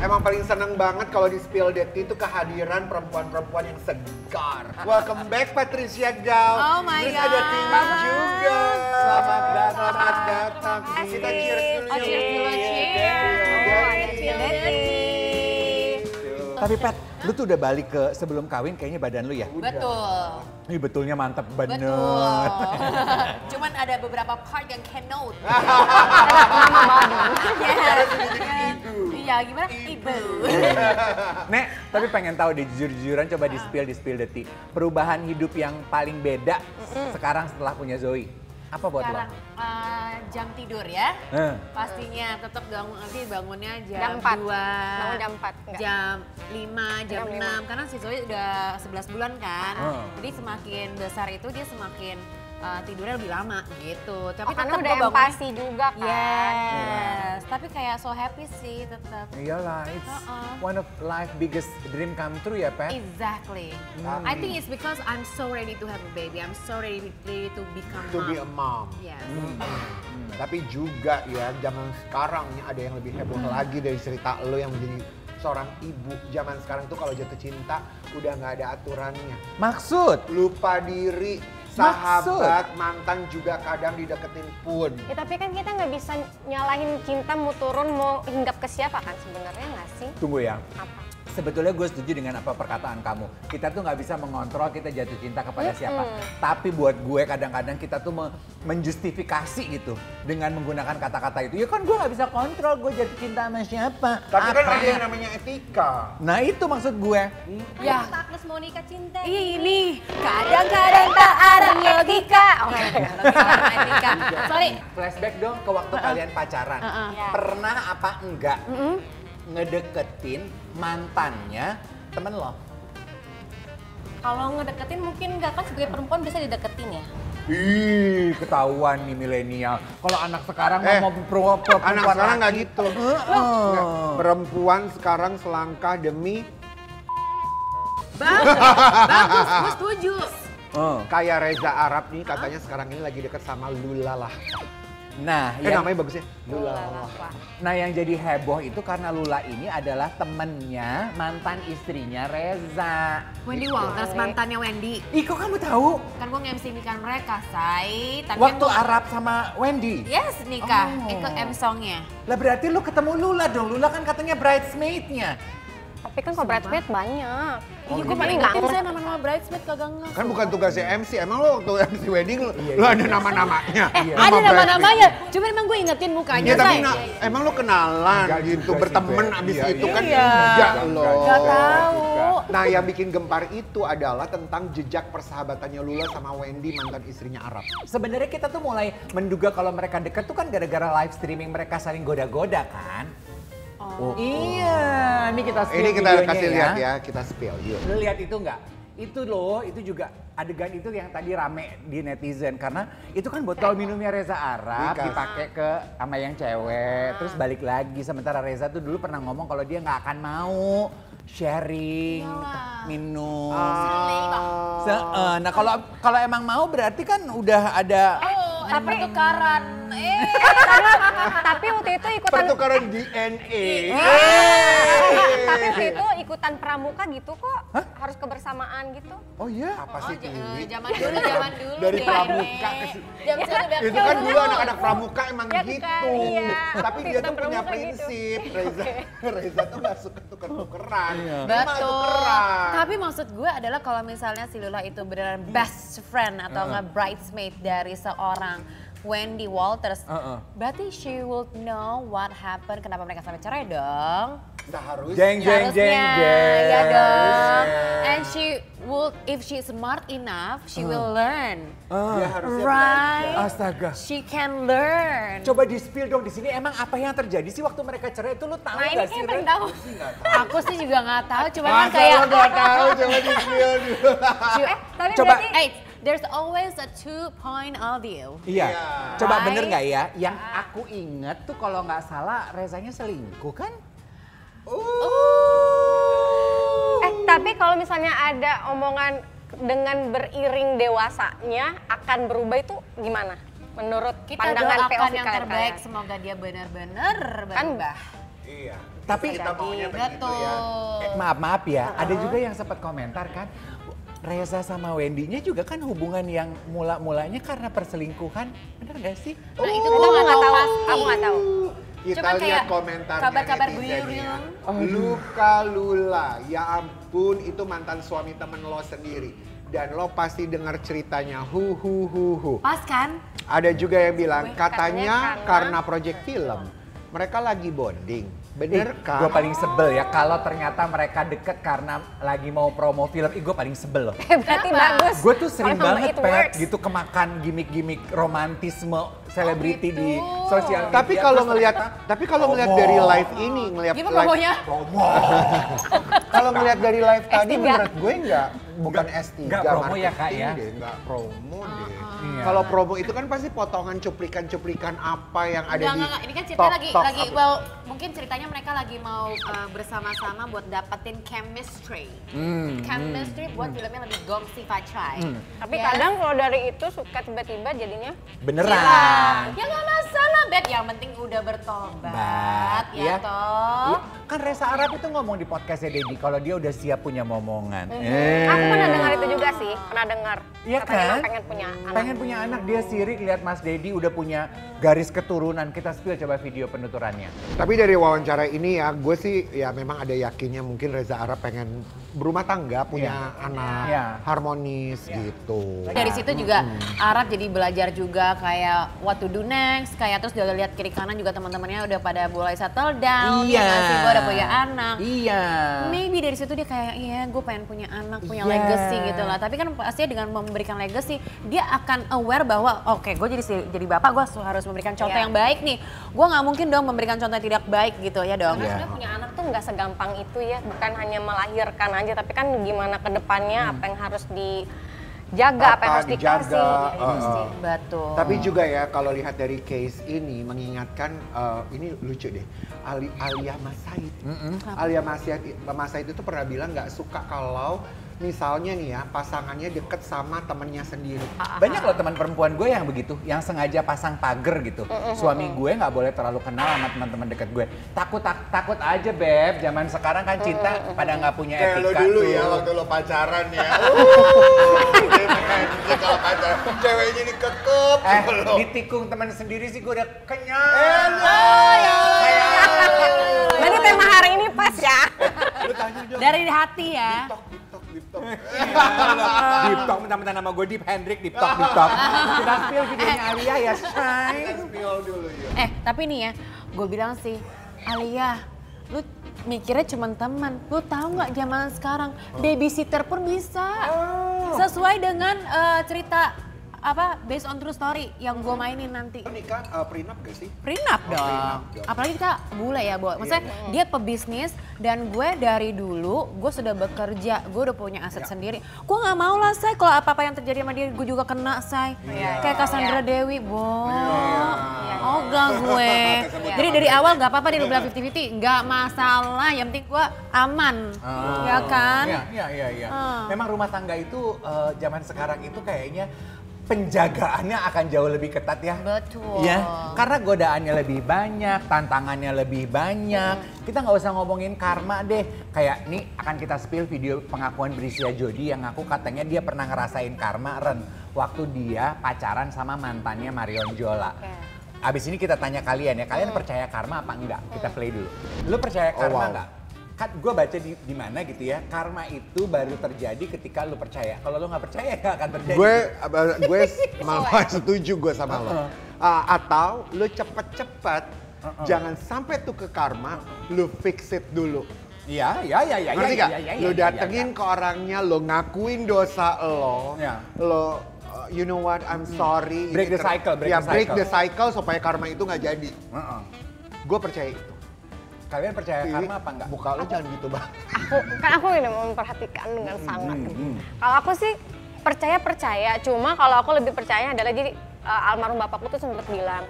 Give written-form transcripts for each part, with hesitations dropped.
Emang paling seneng banget kalau di Spill the Tea itu kehadiran perempuan-perempuan yang segar. Welcome back Patricia Gao. Oh my Terus God. ada Tini juga. Selamat datang. Kita cheers dulu. Oh, cheers dulu, Tapi Pat, lu tuh udah balik ke sebelum kawin kayaknya badan lu ya? Betul. Ini betulnya mantep bener. Betul. Cuman ada beberapa part yang cannot. Iya, gimana? Ibu. Nek, tapi pengen tahu deh jujur-jujuran coba di spill the tea. Perubahan hidup yang paling beda sekarang setelah punya Zoe. Apa buat Sekarang jam tidur ya. lo? Pastinya tetap bangunnya Jam jam 4. 2. Bangun jam 4. Enggak. Jam 5, jam Jam 6. Karena si Zoe udah 11 bulan kan. Hmm. Jadi semakin besar itu dia semakin tidurnya lebih lama gitu. Tapi Karena tetap udah gua bangunnya- empati juga kan. Yes, tapi kayak so happy sih tetap. Iyalah, it's Uh-uh. one of life biggest dream come true ya, Pat? Exactly. I think it's because I'm so ready to have a baby. I'm so ready to become To mom. be a mom. Yes. Tapi juga ya zaman sekarang nih ada yang lebih heboh lagi dari cerita lo yang menjadi seorang ibu. Zaman sekarang tuh kalau jatuh cinta udah nggak ada aturannya. Maksud? Lupa diri, sahabat, mantan juga kadang dideketin pun. Ya tapi kan kita nggak bisa nyalahin cinta mau turun mau hinggap ke siapa kan sebenarnya nggak sih? Tunggu ya. Apa? Sebetulnya gue setuju dengan apa perkataan kamu. Kita tuh nggak bisa mengontrol kita jatuh cinta kepada siapa. Tapi buat gue kadang-kadang kita tuh menjustifikasi gitu dengan menggunakan kata-kata itu. Ya kan gue nggak bisa kontrol gue jatuh cinta sama siapa. Tapi kan Apa? ada yang namanya etika. Nah itu maksud gue. Ya. Agnes Monica cinta. Ini kadang-kadang tak ada logika. Oke, logika. Sorry. Flashback dong ke waktu kalian pacaran. Ya. Pernah apa enggak ngedeketin mantannya temen lo? Kalau ngedeketin mungkin nggak kan sebagai perempuan bisa dideketin ya. Ih, ketahuan nih milenial. Kalau anak sekarang mau perempuan Anak sekarang nggak laki. gitu. Nggak. Perempuan sekarang selangkah demi Bagus, gue setuju. kayak Reza Arab nih katanya sekarang ini lagi deket sama Lula lah. Nah, yang, Namanya bagus ya? Lula. nah yang jadi heboh itu karena Lula ini adalah temennya mantan istrinya Reza. Wendy Walters, mantannya Wendy. Ih, kok kamu tahu? Kan gue nge-MC nikahan mereka, say. Tapi Waktu kan gua- Arab sama Wendy? Yes, nikah. Oh. Ikut M-songnya. Lah berarti lu ketemu Lula dong. Lula kan katanya bridesmaid-nya. Tapi kan kalau bridesmaid banyak. Iya, gue gitu. paling Nggak ngerti ngerti. saya nama-nama bridesmaid kagak ngerti. Kan bukan tugasnya MC, emang lo waktu MC wedding lo ada nama-namanya? Ada nama-namanya, cuma emang gue ingetin mukanya, Iya tapi say. emang lo kenalan Enggak gitu, juga sih, berteman Beb. abis Iya, itu iya. kan Iya. enggak loh. Gak tahu. Nah yang bikin gempar itu adalah tentang jejak persahabatannya Lula sama Wendy mantan istrinya Arab. Sebenarnya kita tuh mulai menduga kalau mereka deket tuh kan gara-gara live streaming mereka saling goda-goda kan. Oh. Iya, ini kita spill Ini kita videonya kasih lihat ya, kita spill yuk. Lu lihat itu nggak? Itu loh, itu juga adegan itu yang tadi rame di netizen karena itu kan botol minumnya Reza Arab Dikasih. dipakai ke sama yang cewek, terus balik lagi. Sementara Reza tuh dulu pernah ngomong kalau dia nggak akan mau sharing minum. Nah kalau emang mau berarti kan udah ada. Oh, ada pertukaran. Tapi waktu itu ikutan Pertukaran DNA. tapi waktu itu ikutan pramuka gitu kok. Harus kebersamaan gitu. Oh iya. Apa sih Tiwi? Zaman dulu. Dari deh. pramuka ke Jam satu udah Itu kan dulu anak-anak pramuka emang Ya kan, gitu. iya. Tapi Aku dia ikutan tuh punya pramuka gitu. prinsip. Reza tuh gak suka tuker-tukeran. Dia mah Betul. tukeran. Tapi maksud gue adalah kalau misalnya si Lula itu beneran best friend atau nggak bridesmaid dari seorang Wendy Walters, berarti she will know what happened, kenapa mereka sampai cerai dong. Seharusnya. Jeng jeng jeng jeng. Ya dong. And she will, if she smart enough, she will learn. Dia harusnya Right? Astaga. She can learn. Coba di spill dong di sini emang apa yang terjadi sih waktu mereka cerai itu lu tahu Nah ini gak sih? kayak Ren? pengen tahu. Aku sih juga nggak tahu, cuma kan Masa kayak. lo gak tahu, coba di spill dulu. Tapi Coba. berarti Hey, there's always a two point of view. Iya. Iya. Coba Right? bener nggak ya? Yang aku inget tuh kalau nggak salah Rezanya selingkuh kan? tapi kalau misalnya ada omongan dengan beriring dewasanya akan berubah itu gimana? Menurut Kita pandangan doakan POV yang terbaik, semoga dia benar-benar Kan berubah. Iya. Tapi kita maunya begitu ya. maaf ya, ada juga yang sempat komentar kan, Reza sama Wendy-nya juga kan hubungan yang mula-mulanya karena perselingkuhan, bener gak sih? Nah itu gue nggak tahu pasti. Aku nggak tahu. Kita Cuman lihat kayak komentarnya kabar-kabar netizen gue ya. yang Luka Lula, ya ampun itu mantan suami temen lo sendiri. Dan lo pasti dengar ceritanya, hu. pas kan? Ada juga yang bilang, Katanya katanya karena project film. Mereka lagi bonding, bener kan? Gue paling sebel ya kalau ternyata mereka deket karena lagi mau promo film. Gue paling sebel loh. Berarti bagus. Gue tuh sering Kalau banget it Pet works. gitu kemakan gimmick-gimmick romantisme selebriti di gitu. sosial media. Tapi kalau Terus ngelihat, ternyata tapi kalau ngelihat promo. dari live ini, ngelihat Gimana live, promonya? Promo. kalau ngelihat dari live tadi S3. menurut gue bukan S3. Nggak promo ya, Kak, ya? marketing deh, nggak promo deh. Iya. Kalau promo itu kan pasti potongan cuplikan-cuplikan apa yang ada di Enggak. Ini kan ceritanya lagi, top. well, mungkin ceritanya mereka lagi mau bersama-sama buat dapetin chemistry. Chemistry buat filmnya lebih gong si Pacai. Tapi kadang kalau dari itu suka tiba-tiba jadinya Beneran. Ya nggak masalah, Bet. Yang penting udah bertobat, ya Iya. toh. Iya, kan Reza Arab itu ngomong di podcastnya Dedi kalau dia udah siap punya momongan. Aku pernah dengar itu juga sih, pernah dengar. Iya Katanya kan? emang pengen punya anak. Pengen punya anak, dia sirik lihat Mas Dedi udah punya garis keturunan. Kita spill coba video penuturannya. Tapi dari wawancara ini ya, gue sih ya memang ada yakinnya mungkin Reza Arab pengen berumah tangga, punya anak Iya. harmonis gitu. Dari situ juga Arab jadi belajar juga kayak what to do next, kayak terus dia lihat kiri kanan juga teman-temannya udah pada mulai settle down, Iya. ya nggak sih, gue udah punya anak. Iya. Maybe dari situ dia kayak iya gue pengen punya anak, punya Iya. legacy gitu lah. Tapi kan pastinya dengan memberikan legacy dia akan aware bahwa oke, gue jadi bapak gue harus memberikan contoh Iya. yang baik nih. Gue nggak mungkin dong memberikan contoh yang tidak baik gitu ya dong. Karena sebenarnya punya anak tuh nggak segampang itu ya, bukan hanya melahirkan aja, tapi kan gimana ke depannya apa yang harus dijaga, apa yang harus dijaga, dikasih. Gitu sih. Betul. Tapi juga ya kalau lihat dari case ini mengingatkan ini lucu deh. Alia Mas Said. Alia Mas Said itu pernah bilang nggak suka kalau misalnya nih ya pasangannya deket sama temennya sendiri. Banyak loh teman perempuan gue yang begitu, yang sengaja pasang pagar gitu. Suami gue nggak boleh terlalu kenal sama teman-teman deket gue. Takut aja Beb, zaman sekarang kan cinta pada nggak punya Kayak etika lo dulu tuh. ya waktu lo pacaran ya. Kalau pacaran ceweknya dikekep. Ditikung teman sendiri sih gue udah kenyang. Berarti tema hari ini pas ya. Lu tanya dong. Dari hati ya. Deep talk. Deep Talk, mentah-mentah nama gue Deep Hendrik, Deep Talk. Kita spill videonya Alia ya, Shay. Kita spill dulu ya. Tapi nih ya, gue bilang sih, Alia, lu mikirnya cuma teman. Lu tahu nggak zaman sekarang babysitter pun bisa. Sesuai dengan cerita apa based on true story yang gue mainin nanti. Nikah prenup gak sih? Prenup dong. prenup dong. Apalagi kita bule ya, Bo. Maksudnya dia pebisnis dan gue dari dulu gue sudah bekerja, gue udah punya aset sendiri. Gue nggak mau lah, Say, kalau apa-apa yang terjadi sama dia gue juga kena, Say. Kayak Cassandra Dewi, Bo. Ogah gue. Jadi dari awal nggak apa-apa dia bilang 50-50, nggak masalah. Yang penting gue aman, ya kan? Iya. Memang rumah tangga itu zaman sekarang itu kayaknya penjagaannya akan jauh lebih ketat ya. Betul. Ya, karena godaannya lebih banyak, tantangannya lebih banyak. Kita nggak usah ngomongin karma deh. Kayak nih akan kita spill video pengakuan Brisia Jody yang ngaku katanya dia pernah ngerasain karma waktu dia pacaran sama mantannya Marion Jola. Abis ini kita tanya kalian ya, kalian percaya karma apa enggak? Kita play dulu. Lu percaya karma enggak? Kan gue baca di mana gitu ya, karma itu baru terjadi ketika lu percaya. Kalau lu nggak percaya nggak akan terjadi. Gue malah setuju gue sama lo. Atau lu cepet-cepet, jangan sampai tuh ke karma, lu fix it dulu. Iya. Ngerti gak? Lu datengin ke orangnya, lu ngakuin dosa lo, lo you know what, I'm sorry. Break the cycle, break the cycle supaya karma itu nggak jadi. Gue percaya itu. Kalian percaya karma apa enggak? Muka lo jangan gitu bang. Aku ini memperhatikan dengan sangat. Kalau aku sih percaya, cuma kalau aku lebih percaya adalah jadi almarhum bapakku tuh sempat bilang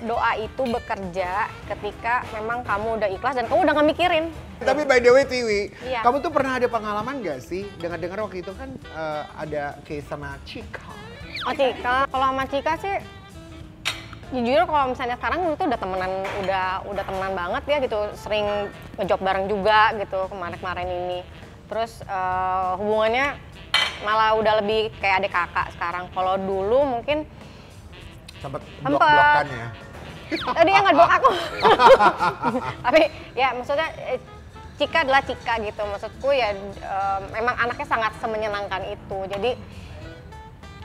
doa itu bekerja ketika memang kamu udah ikhlas dan kamu udah gak mikirin. Tapi by the way Tiwi, Iya. kamu tuh pernah ada pengalaman gak sih? Dengar-dengar waktu itu kan ada case sama Cika. Oh Cika, kalau sama Cika sih Jujur kalau misalnya sekarang itu udah temenan banget ya gitu, sering ngejob bareng juga gitu kemarin-kemarin ini. Terus hubungannya malah udah lebih kayak adik kakak sekarang. Kalau dulu mungkin Sempet blok-blokan ya. tadi yang nge-blok aku. Tapi ya maksudnya Cika adalah Cika gitu. Maksudku ya memang anaknya sangat semenyenangkan itu. Jadi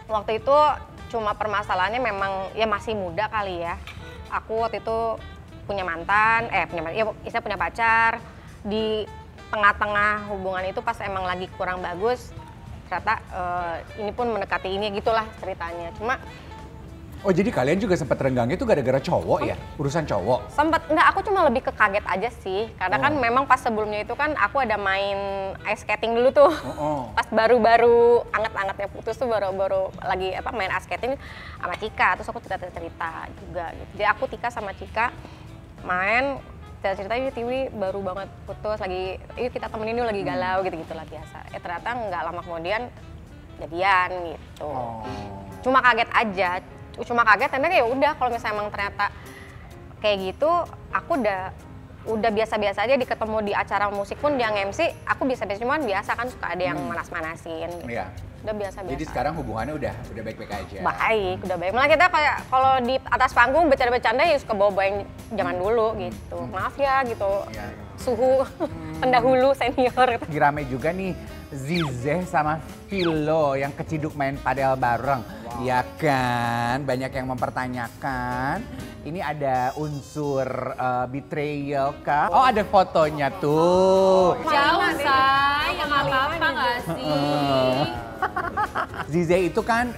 waktu itu cuma permasalahannya memang ya masih muda kali ya. Aku waktu itu punya mantan, saya punya pacar. Di tengah-tengah hubungan itu pas emang lagi kurang bagus, ternyata ini pun mendekati ini gitulah ceritanya. Cuma Oh jadi kalian juga sempat renggangnya itu gara-gara cowok ya? Urusan cowok? sempet, enggak, aku cuma lebih ke kaget aja sih. Karena kan memang pas sebelumnya itu kan aku ada main ice skating dulu tuh. Pas baru-baru anget-angetnya putus tuh baru-baru lagi main ice skating sama Cika. Terus aku cerita-cerita juga gitu. Jadi aku Tika sama Cika main, cerita Tiwi baru banget putus lagi, yuk kita temenin yuk lagi galau gitu-gitu lah biasa. Ternyata nggak lama kemudian jadian gitu. Cuma kaget aja. Karena ya udah kalau misalnya emang ternyata kayak gitu, aku udah biasa-biasa aja ketemu di acara musik pun dia nge-MC, aku biasa-biasa, cuman biasa kan suka ada yang manas-manasin gitu. Iya. Udah biasa-biasa. Jadi sekarang hubungannya udah baik-baik aja. Baik, udah baik. Malah kita kayak kalau di atas panggung bercanda-bercanda ya suka bawa-bawa yang zaman dulu gitu. Maaf ya gitu. Iya. Suhu pendahulu senior. Lagi rame juga nih Zizeh sama Philo yang keciduk main padel bareng. Ya kan, banyak yang mempertanyakan. Ini ada unsur betrayal kah? Oh ada fotonya tuh. Jauh say, yang apa-apa gak sih? Zizeh itu kan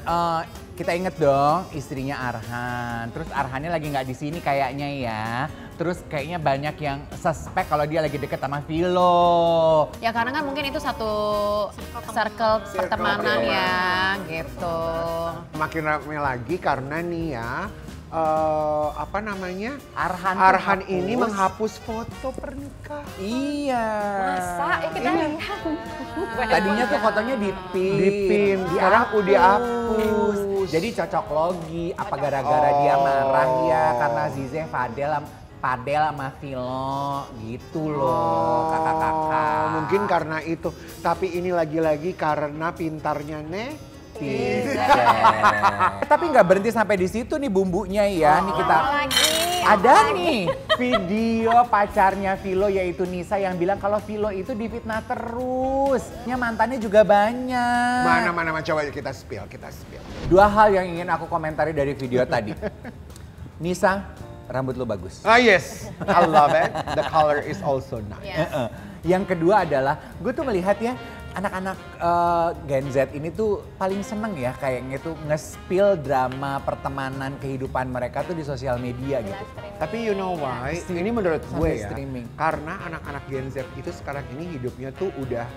kita inget dong istrinya Arhan. Terus Arhannya lagi nggak di sini kayaknya ya. Terus kayaknya banyak yang suspek kalau dia lagi deket sama Philo. Ya karena kan mungkin itu satu circle pertemanan ya gitu. Makin ramai lagi karena nih ya, Arhan ini menghapus foto pernikahan. Iya. Masa? Ya kita lihat. Tadinya tuh fotonya dipin, sekarang udah dihapus. Jadi cocok logi, apa gara-gara dia marah ya karena Zizeh padel sama Philo gitu loh kakak-kakak. Mungkin karena itu, tapi ini lagi-lagi karena pintarnya Tapi nggak berhenti sampai di situ nih bumbunya ya. Nih kita ada nih video pacarnya Philo yaitu Nisa yang bilang kalau Philo itu difitnah terus. Mantannya juga banyak. Mana coba kita spill. Dua hal yang ingin aku komentari dari video tadi. Nisa, rambut lo bagus. Yes, I love it. The color is also nice. Yes. Yang kedua adalah, gue tuh melihat ya anak-anak Gen Z ini tuh paling seneng ya kayaknya tuh nge-spill drama pertemanan kehidupan mereka tuh di sosial media gitu. Tapi you know why? Ini menurut gue ya, streaming. karena anak-anak Gen Z itu sekarang ini hidupnya tuh udah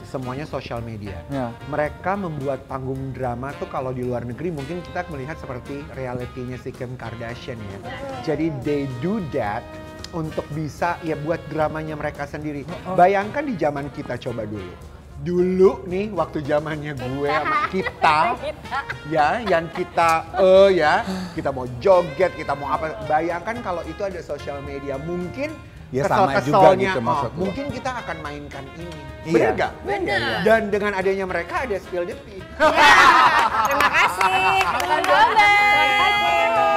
semuanya sosial media. Ya. Mereka membuat panggung drama tuh kalau di luar negeri mungkin kita melihat seperti realitinya si Kim Kardashian ya. Jadi they do that untuk bisa ya buat dramanya mereka sendiri. Bayangkan di zaman kita coba dulu. Dulu nih waktu zamannya gue sama kita ya yang kita kita mau joget, kita mau apa. Bayangkan kalau itu ada sosial media mungkin Ya sama juga gitu maksud lo. mungkin kita akan mainkan ini. Iya. Bener gak? Bener. Dan dengan adanya mereka ada spill the tea. Terima kasih. Terima kasih.